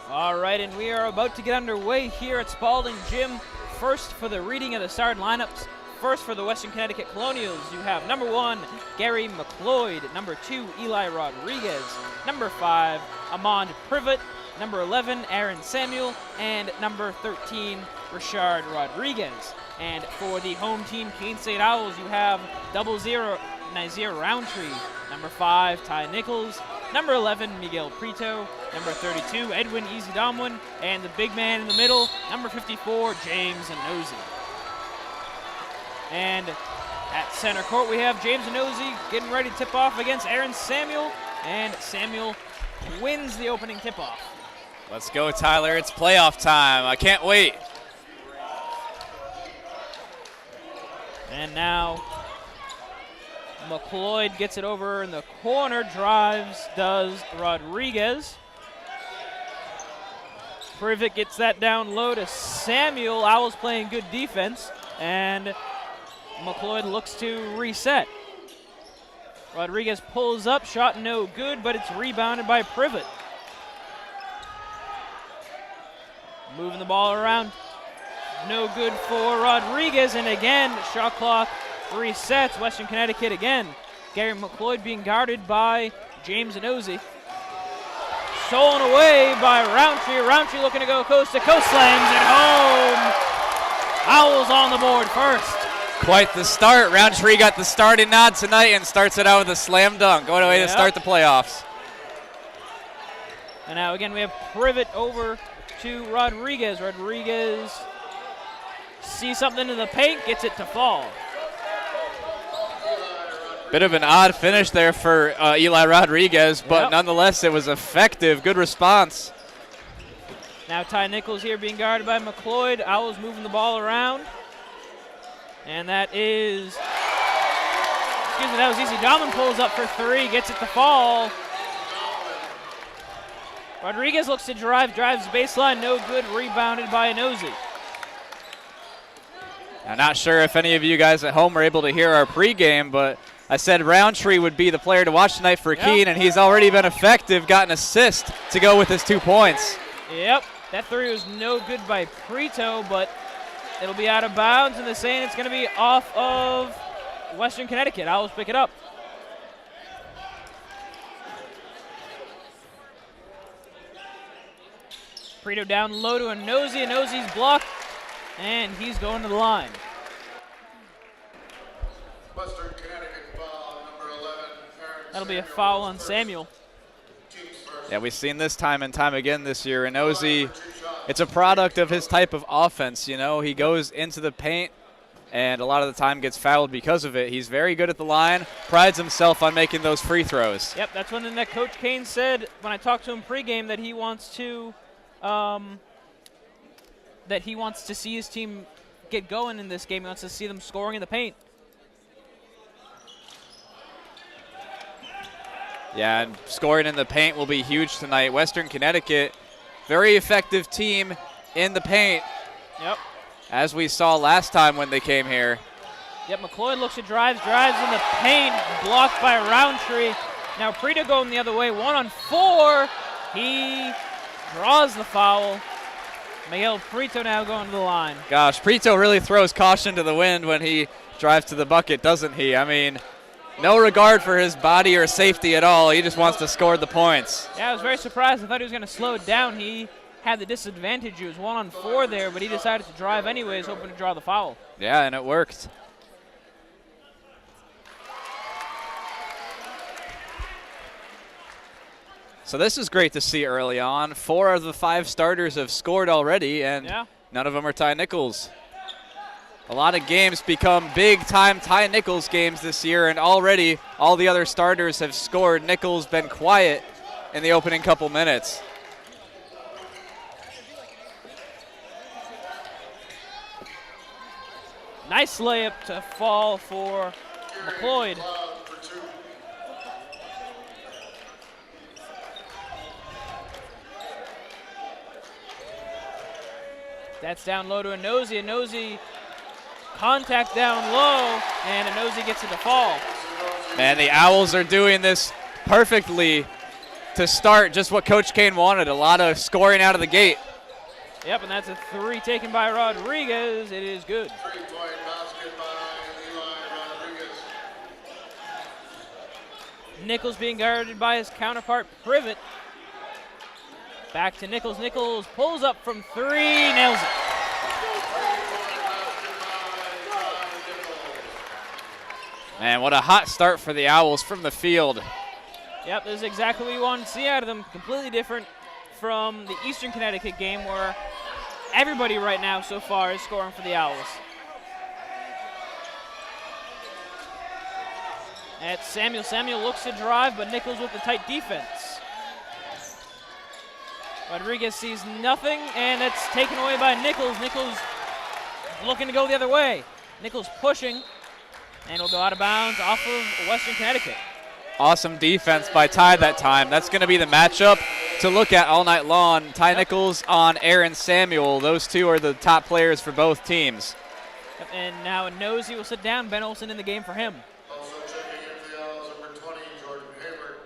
All right, and we are about to get underway here at Spalding Gym. First, for the reading of the starting lineups. First, for the Western Connecticut Colonials, you have number 1, Gary McLeod. Number 2, Eli Rodriguez. Number 5, Amand Privet. Number 11, Aaron Samuel. And number 13, Richard Rodriguez. And for the home team, Keene State Owls, you have 00, Nazir Roundtree. Number 5, Ty Nichols. Number 11, Miguel Prieto. Number 32, Edwin Easy-Domwin. And the big man in the middle, number 54, James Nosey. And at center court, we have James Nosey getting ready to tip off against Aaron Samuel. And Samuel wins the opening tip-off. Let's go, Tyler. It's playoff time. I can't wait. And now McLeod gets it over in the corner, drives, does Rodriguez. Privet gets that down low to Samuel. Owls playing good defense, and McLeod looks to reset. Rodriguez pulls up, shot no good, but it's rebounded by Privet. Moving the ball around, no good for Rodriguez, and again, shot clock resets. Western Connecticut again. Gary McLeod being guarded by James Nosey. Stolen away by Roundtree. Roundtree looking to go coast to coast, slams it home. Owls on the board first. Quite the start. Roundtree got the starting nod tonight and starts it out with a slam dunk. Going away to start the playoffs. And now again we have Privet over to Rodriguez. Rodriguez sees something in the paint, gets it to fall. Bit of an odd finish there for Eli Rodriguez, but nonetheless it was effective. Good response. Now Ty Nichols here being guarded by McLeod. Owls moving the ball around. And that is, that was Easy-Domwin, pulls up for 3, gets it to fall. Rodriguez looks to drive, drives baseline, no good, rebounded by Nosey. I'm not sure if any of you guys at home were able to hear our pregame, but I said Roundtree would be the player to watch tonight for Keene, and he's already been effective, got an assist to go with his 2 points. Yep, that 3 was no good by Prieto, but it'll be out of bounds, and they're saying it's going to be off of Western Connecticut. Owls pick it up. Prieto down low to a Nosey, and Nosey's blocked, and he's going to the line. Western Connecticut foul, number 11. That'll be a foul on Samuel. Yeah, we've seen this time and time again this year, and Nosey, it's a product of his type of offense. You know, he goes into the paint and a lot of the time gets fouled because of it. He's very good at the line, prides himself on making those free throws. Yep, that's one thing that Coach Kane said when I talked to him pregame, that he wants to see his team get going in this game. He wants to see them scoring in the paint. Yeah, and scoring in the paint will be huge tonight. Western Connecticut, very effective team in the paint. Yep. As we saw last time when they came here. Yep, McLeod looks to drives in the paint, blocked by Roundtree. Now Prieto going the other way, 1-on-4. He draws the foul. Miguel Prieto now going to the line. Gosh, Prieto really throws caution to the wind when he drives to the bucket, doesn't he? I mean, no regard for his body or safety at all. He just wants to score the points. Yeah, I was very surprised. I thought he was going to slow it down. He had the disadvantage. He was 1-on-4 there, but he decided to drive anyways, hoping to draw the foul. Yeah, and it worked. So this is great to see early on. 4 of the 5 starters have scored already, and none of them are Ty Nichols. A lot of games become big-time Ty Nichols games this year, and already all the other starters have scored. Nichols been quiet in the opening couple minutes. Nice layup to fall for McLeod. That's down low to a Nosey. A Nosey contact down low, and a Nosey gets it to fall. Man, the Owls are doing this perfectly. to start just what Coach Kane wanted, a lot of scoring out of the gate. Yep, and that's a 3 taken by Rodriguez. It is good. 3-point basket by Eli Rodriguez. Nichols being guarded by his counterpart, Privet. Back to Nichols. Nichols pulls up from 3, nails it. Man, what a hot start for the Owls from the field. Yep, this is exactly what you want to see out of them. Completely different from the Eastern Connecticut game where everybody right now so far is scoring for the Owls. It's Samuel. Samuel looks to drive, but Nichols with the tight defense. Rodriguez sees nothing, and it's taken away by Nichols. Nichols looking to go the other way. Nichols pushing, and will go out of bounds off of Western Connecticut. Awesome defense by Ty that time. That's going to be the matchup to look at all night long. Ty Nichols on Aaron Samuel. Those two are the top players for both teams. Yep, and now Nosey will sit down. Ben Olsen in the game for him. Also checking in for the Owls, number 20, Jordan Hayward.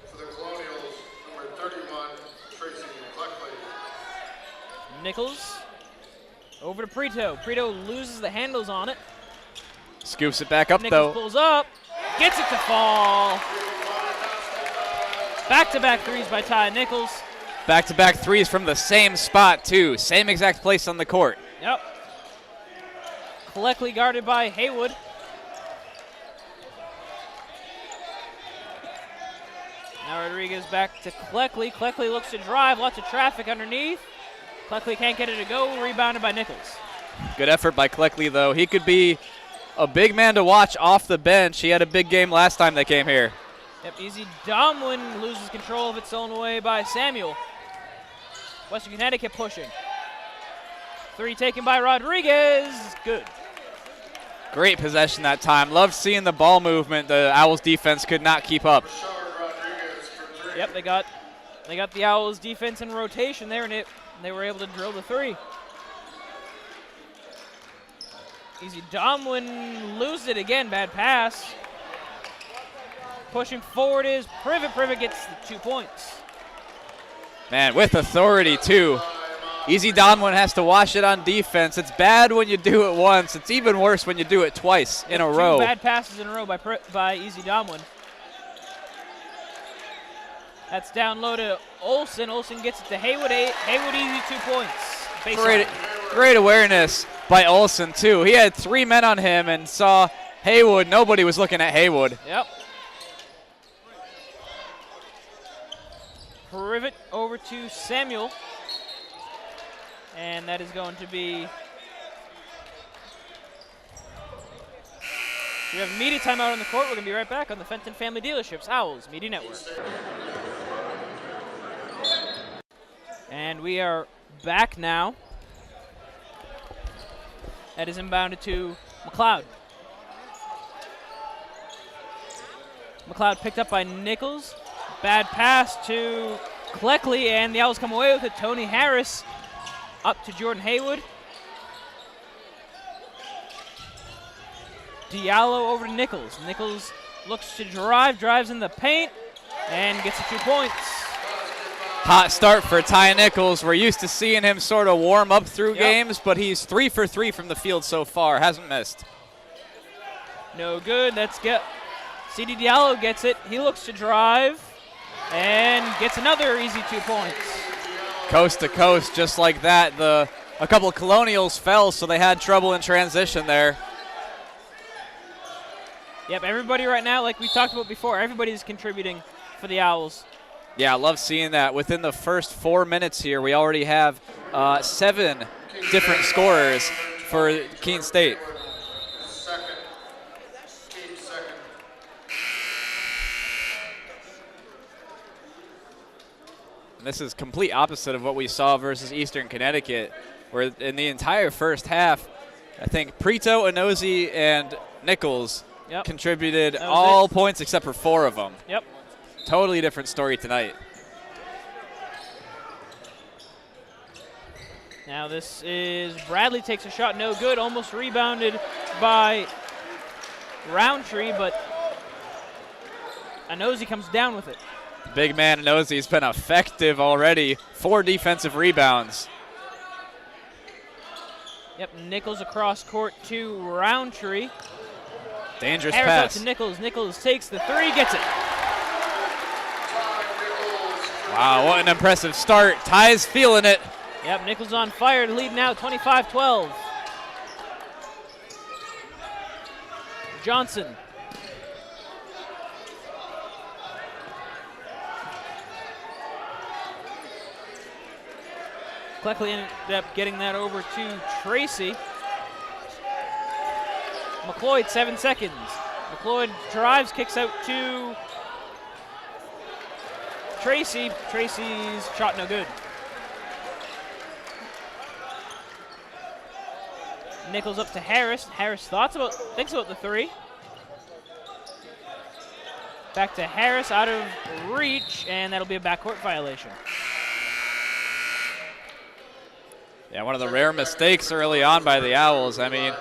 For the Colonials, number 31, Tracy Cleckley. Nichols over to Prito. Prito loses the handles on it. Scoops it back up, Nichols though. pulls up, gets it to fall. Back-to-back threes by Ty Nichols. Back-to-back threes from the same spot, too. Same exact place on the court. Yep. Cleckley guarded by Haywood. Now Rodriguez back to Cleckley. Cleckley looks to drive, lots of traffic underneath. Cleckley can't get it to go, rebounded by Nichols. Good effort by Cleckley, though. He could be a big man to watch off the bench. He had a big game last time they came here. Yep, Easy Domwin loses control of it, stolen away by Samuel. Western Connecticut pushing. 3 taken by Rodriguez. Good. Great possession that time. Loved seeing the ball movement. The Owls defense could not keep up. Yep, they got the Owls defense in rotation there, and they were able to drill the 3. Easy Domwin loses it again. Bad pass. Pushing forward is Privet. Privet gets the 2 points. Man, with authority, too. Easy Domwin has to wash it on defense. It's bad when you do it once. It's even worse when you do it twice in a row. 2 bad passes in a row by Easy Domwin. That's down low to Olsen. Olsen gets it to Haywood. Haywood easy 2 points. Great awareness by Olsen, too. He had 3 men on him and saw Haywood. Nobody was looking at Haywood. Yep. Privet over to Samuel. And that is going to be... We have media timeout on the court. We're going to be right back on the Fenton Family Dealerships Owls Media Network. And we are back now. That is inbounded to McLeod. McLeod picked up by Nichols. Bad pass to Cleckley, and the Owls come away with it. Tony Harris up to Jordan Haywood. Diallo over to Nichols. Nichols looks to drives in the paint, and gets the 2 points. Hot start for Ty Nichols. We're used to seeing him sort of warm up through games, but he's 3 for 3 from the field so far. Hasn't missed. No good. CD Diallo gets it. He looks to drive and gets another easy 2 points. Coast to coast, just like that. A couple of Colonials fell, so they had trouble in transition there. Yep, everybody right now, like we talked about before, everybody's contributing for the Owls. Yeah, I love seeing that. Within the first 4 minutes here, we already have 7 different scorers for Keene State. And this is complete opposite of what we saw versus Eastern Connecticut, where in the entire first half, I think Prito, Inozi, and Nichols contributed all points except for 4 of them. Yep. Totally different story tonight. Now this is Bradley takes a shot, no good, almost rebounded by Roundtree, but Inozi comes down with it. Big man Nosey's been effective already. 4 defensive rebounds. Yep, Nichols across court to Roundtree. Dangerous Harris pass. out to Nichols. Nichols takes the 3, gets it. Wow, what an impressive start. Ty's feeling it. Yep, Nichols on fire to lead now 25-12. Johnson. Cleckley ended up getting that over to Tracy. McLeod, 7 seconds. McLeod drives, kicks out to Tracy. Tracy's shot no good. Nichols up to Harris. Harris thinks about the 3. Back to Harris, out of reach, and that'll be a backcourt violation. Yeah, one of the rare mistakes early on by the Owls. I mean,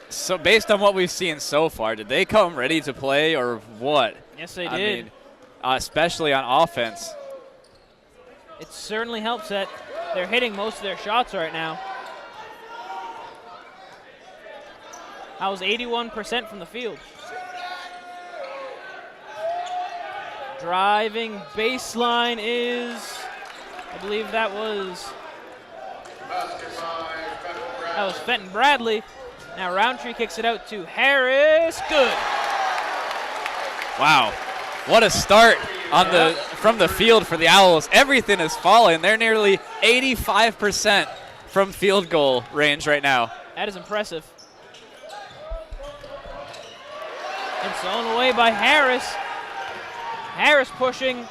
so based on what we've seen so far, did they come ready to play or what? Yes, they I did. mean, especially on offense. It certainly helps that they're hitting most of their shots right now. Owls 81% from the field. Driving baseline is, I believe that was Fenton Bradley. Now Roundtree kicks it out to Harris. Good. Wow, what a start on from the field for the Owls. Everything is falling. They're nearly 85% from field goal range right now. That is impressive. It's thrown away by Harris. Harris pushing.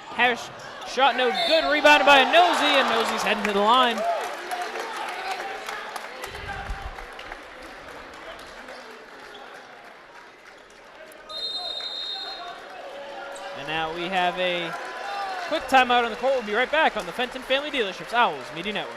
Harris shot no good. Rebounded by Nosey, and Nosey's heading to the line. And now we have a quick timeout on the court. We'll be right back on the Fenton Family Dealerships Owls Media Network.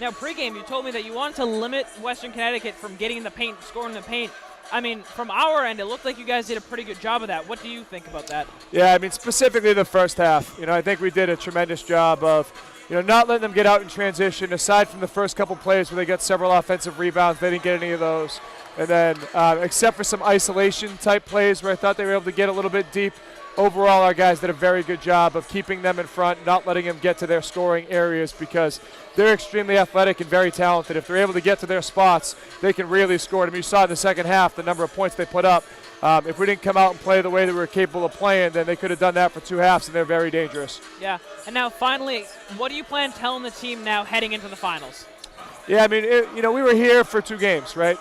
Now, pregame, you told me that you wanted to limit Western Connecticut from getting in the paint, scoring in the paint. I mean, from our end, it looked like you guys did a pretty good job of that. What do you think about that? Yeah, I mean, specifically the first half. I think we did a tremendous job of, not letting them get out in transition. Aside from the first couple plays where they got several offensive rebounds, they didn't get any of those. And then, except for some isolation type plays where I thought they were able to get a little bit deep, overall our guys did a very good job of keeping them in front, not letting them get to their scoring areas because they're extremely athletic and very talented. If they're able to get to their spots, they can really score. I mean, you saw in the second half the number of points they put up. If we didn't come out and play the way that we were capable of playing, then they could have done that for 2 halves, and they're very dangerous. Yeah, and now finally, what do you plan telling the team now heading into the finals? Yeah, I mean, we were here for 2 games, right?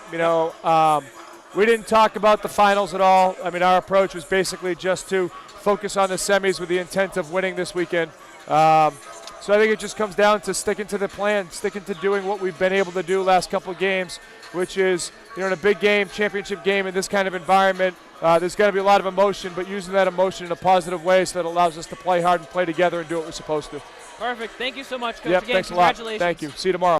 We didn't talk about the finals at all. I mean, our approach was basically just to focus on the semis with the intent of winning this weekend. So I think it just comes down to sticking to the plan, sticking to doing what we've been able to do last couple of games, which is, in a big game, championship game in this kind of environment, there's got to be a lot of emotion, but using that emotion in a positive way so that it allows us to play hard and play together and do what we're supposed to. Perfect. Thank you so much, Coach. Yep, Again, thanks a lot. congratulations. Thank you. See you tomorrow.